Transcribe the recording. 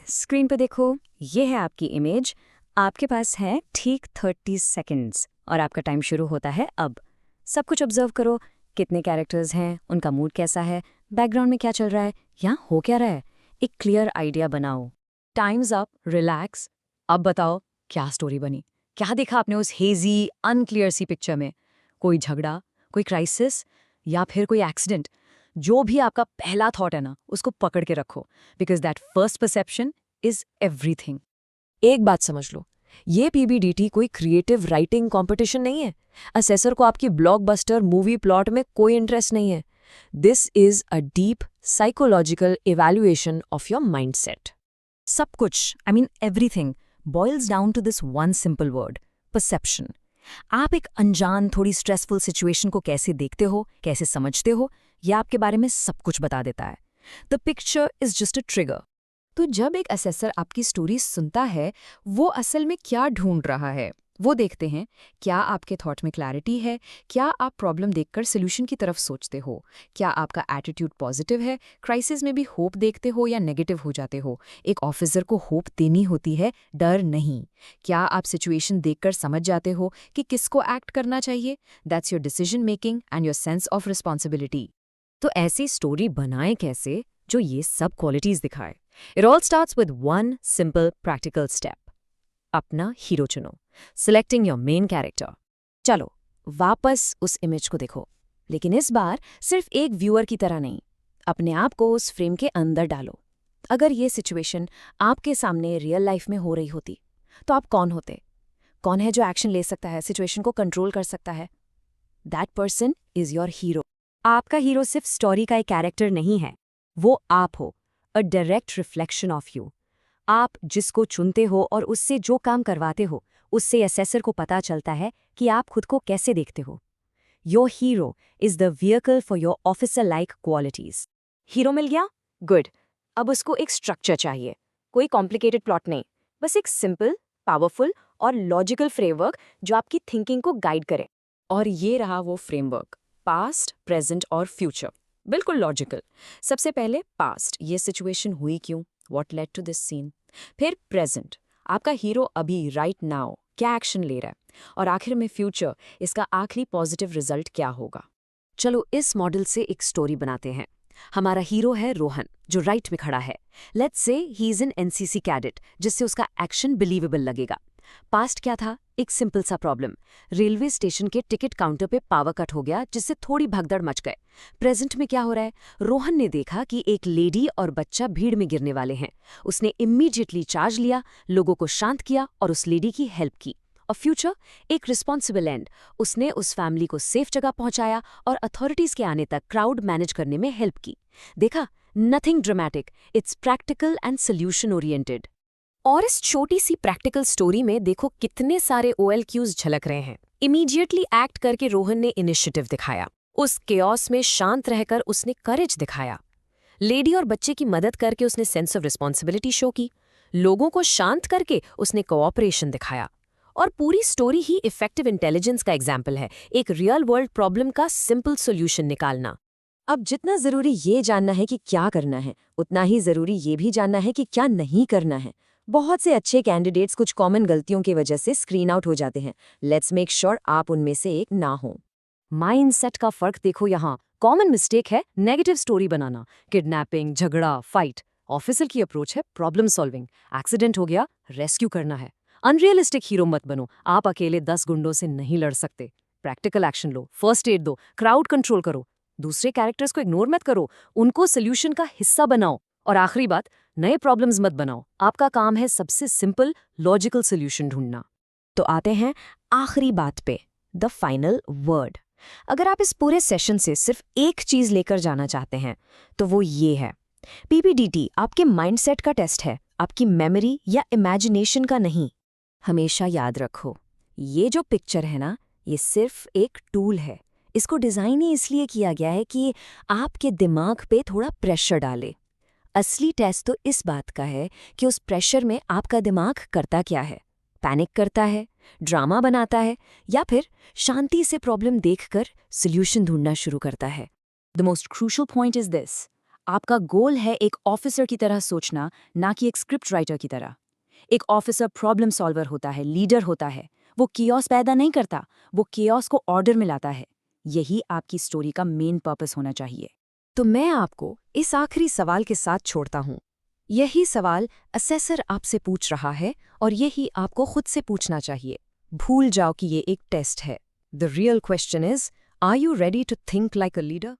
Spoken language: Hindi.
स्क्रीन पे देखो, ये है आपकी इमेज। आपके पास है ठीक 30 सेकंड्स और आपका टाइम शुरू होता है अब। सब कुछ ऑब्जर्व करो, कितने कैरेक्टर्स हैं, उनका मूड कैसा है, बैकग्राउंड में क्या चल रहा है, यहाँ हो क्या रहा है। एक क्लियर आइडिया बनाओ। Times up, relax. अब बताओ, क्या स्टोरी बनी? क्या देखा आपने उस हेजी अनक्लियर सी पिक्चर में? कोई झगड़ा, कोई क्राइसिस, या फिर कोई एक्सीडेंट? जो भी आपका पहला थॉट है ना, उसको पकड़ के रखो, because that first perception is everything. एक बात समझ लो, ये पीबीडीटी कोई क्रिएटिव राइटिंग कंपटीशन नहीं है। असेसर को आपकी ब्लॉकबस्टर मूवी प्लॉट में कोई इंटरेस्ट नहीं है। This is a deep psychological evaluation of your mindset. सब कुछ, I mean everything, boils down to this one simple word, perception. आप एक अनजान, थोड़ी स्ट्रेसफुल सिचुएशन को कैसे देखते हो, कैसे समझते हो, यह आपके बारे में सब कुछ बता देता है। The picture is just a trigger. तो जब एक असेसर आपकी स्टोरी सुनता है, वो असल में क्या ढूंढ रहा है वो देखते हैं। क्या आपके थॉट में क्लैरिटी है? क्या आप प्रॉब्लम देखकर सोल्यूशन की तरफ सोचते हो? क्या आपका एटीट्यूड पॉजिटिव है? क्राइसिस में भी होप देखते हो या नेगेटिव हो जाते हो? एक ऑफिसर को होप देनी होती है, डर नहीं। क्या आप सिचुएशन देखकर समझ जाते हो कि किसको एक्ट करना चाहिए? That's your decision making and your sense of responsibility. तो ऐसी स्टोरी बनाएं कैसे जो ये सब क्वालिटीज दिखाए? It all starts with one simple practical step. अपना हीरो चुनो, सिलेक्टिंग योर मेन कैरेक्टर। चलो वापस उस इमेज को देखो, लेकिन इस बार सिर्फ एक व्यूअर की तरह नहीं, अपने आप को उस फ्रेम के अंदर डालो। अगर ये सिचुएशन आपके सामने रियल लाइफ में हो रही होती, तो आप कौन होते? कौन है जो एक्शन ले सकता है, सिचुएशन को कंट्रोल कर सकता है? That person is your hero. आपका हीरो सिर्फ स्टोरी का एक कैरेक्टर नहीं है, वो आप हो, अ डायरेक्ट रिफ्लेक्शन ऑफ यू। आप जिसको चुनते हो और उससे जो काम करवाते हो, उससे असेसर को पता चलता है कि आप खुद को कैसे देखते हो। Your hero is the vehicle for your officer like qualities. Hero मिल गया? गुड। अब उसको एक स्ट्रक्चर चाहिए। कोई कॉम्प्लिकेटेड प्लॉट नहीं, बस एक सिंपल, पावरफुल और लॉजिकल फ्रेमवर्क जो आपकी थिंकिंग को गाइड करे। और ये रहा वो फ्रेमवर्क, पास्ट, प्रेजेंट और फ्यूचर। बिल्कुल लॉजिकल। सबसे पहले पास्ट, ये सिचुएशन हुई क्यों, what led to this scene. फिर प्रेजेंट, आपका हीरो अभी राइट नाउ क्या एक्शन ले रहा है। और आखिर में फ्यूचर, इसका आखिरी पॉजिटिव रिजल्ट क्या होगा। चलो इस मॉडल से एक स्टोरी बनाते हैं। हमारा हीरो है रोहन, जो राइट में खड़ा है। Let's say he is an NCC cadet, जिससे उसका एक्शन बिलीवेबल लगेगा। पास्ट क्या था? एक सिंपल सा प्रॉब्लम, रेलवे स्टेशन के टिकट काउंटर पे पावर कट हो गया, जिससे थोड़ी भगदड़ मच गए। प्रेजेंट में क्या हो रहा है? रोहन ने देखा कि एक लेडी और बच्चा भीड़ में गिरने वाले हैं। उसने इमीडिएटली चार्ज लिया, लोगों को शांत किया और उस लेडी की हेल्प की। और फ्यूचर, एक रिस्पॉन्सिबल एंड, उसने उस फैमिली को सेफ जगह पहुंचाया और अथॉरिटीज के आने तक क्राउड मैनेज करने में हेल्प की। देखा, nothing dramatic, it's practical and solution oriented. और इस छोटी सी प्रैक्टिकल स्टोरी में देखो कितने सारे OLQs झलक रहे हैं। इमीडिएटली एक्ट करके रोहन ने इनिशिएटिव दिखाया, उस केओस में शांत रहकर उसने करेज दिखाया। लेडी और बच्चे की मदद करके उसने सेंस ऑफ रिस्पॉन्सिबिलिटी शो की। लोगों को शांत करके उसने कोऑपरेशन दिखाया। और पूरी स्टोरी ही इफेक्टिव इंटेलिजेंस का एग्जाम्पल है, एक रियल वर्ल्ड प्रॉब्लम का सिंपल सोल्यूशन निकालना। अब जितना जरूरी ये जानना है कि क्या करना है, उतना ही जरूरी ये भी जानना है कि क्या नहीं करना है। बहुत से अच्छे कैंडिडेट्स कुछ कॉमन गलतियों की वजह से स्क्रीन आउट हो जाते हैं। लेट्स मेक श्योर आप उनमें से एक ना हो। माइंडसेट का फर्क देखो यहाँ। कॉमन मिस्टेक है नेगेटिव स्टोरी बनाना, किडनैपिंग, झगड़ा, फाइट। ऑफिसर की अप्रोच है प्रॉब्लम सॉल्विंग, एक्सीडेंट हो गया, रेस्क्यू करना है। अनरियलिस्टिक हीरो मत बनो, आप अकेले 10 गुंडों से नहीं लड़ सकते। प्रैक्टिकल एक्शन लो, फर्स्ट एड दो, क्राउड कंट्रोल करो। दूसरे कैरेक्टर्स को इग्नोर मत करो, उनको सोल्यूशन का हिस्सा बनाओ। और आखिरी बात, नए प्रॉब्लम्स मत बनाओ, आपका काम है सबसे सिंपल लॉजिकल सोल्यूशन ढूंढना। तो आते हैं आखिरी बात पे, द फाइनल वर्ड। अगर आप इस पूरे सेशन से सिर्फ एक चीज लेकर जाना चाहते हैं, तो वो ये है, पीपीडीटी आपके माइंडसेट का टेस्ट है, आपकी मेमोरी या इमेजिनेशन का नहीं। हमेशा याद रखो, ये जो पिक्चर है ना, ये सिर्फ एक टूल है। इसको डिजाइन ही इसलिए किया गया है कि आपके दिमाग पे थोड़ा प्रेशर डाले। असली टेस्ट तो इस बात का है कि उस प्रेशर में आपका दिमाग करता क्या है। पैनिक करता है, ड्रामा बनाता है, या फिर शांति से प्रॉब्लम देखकर सॉल्यूशन ढूंढना शुरू करता है। The most crucial point is this, आपका गोल है एक ऑफिसर की तरह सोचना, ना कि एक स्क्रिप्ट राइटर की तरह। एक ऑफिसर प्रॉब्लम सॉल्वर होता है, लीडर होता है। वो कियोस पैदा नहीं करता, वो कियोस को ऑर्डर में लाता है। यही आपकी स्टोरी का मेन पर्पस होना चाहिए। तो मैं आपको इस आखिरी सवाल के साथ छोड़ता हूँ। यही सवाल असेसर आपसे पूछ रहा है और यही आपको खुद से पूछना चाहिए। भूल जाओ कि ये एक टेस्ट है। The real question is, are you ready to think like a leader?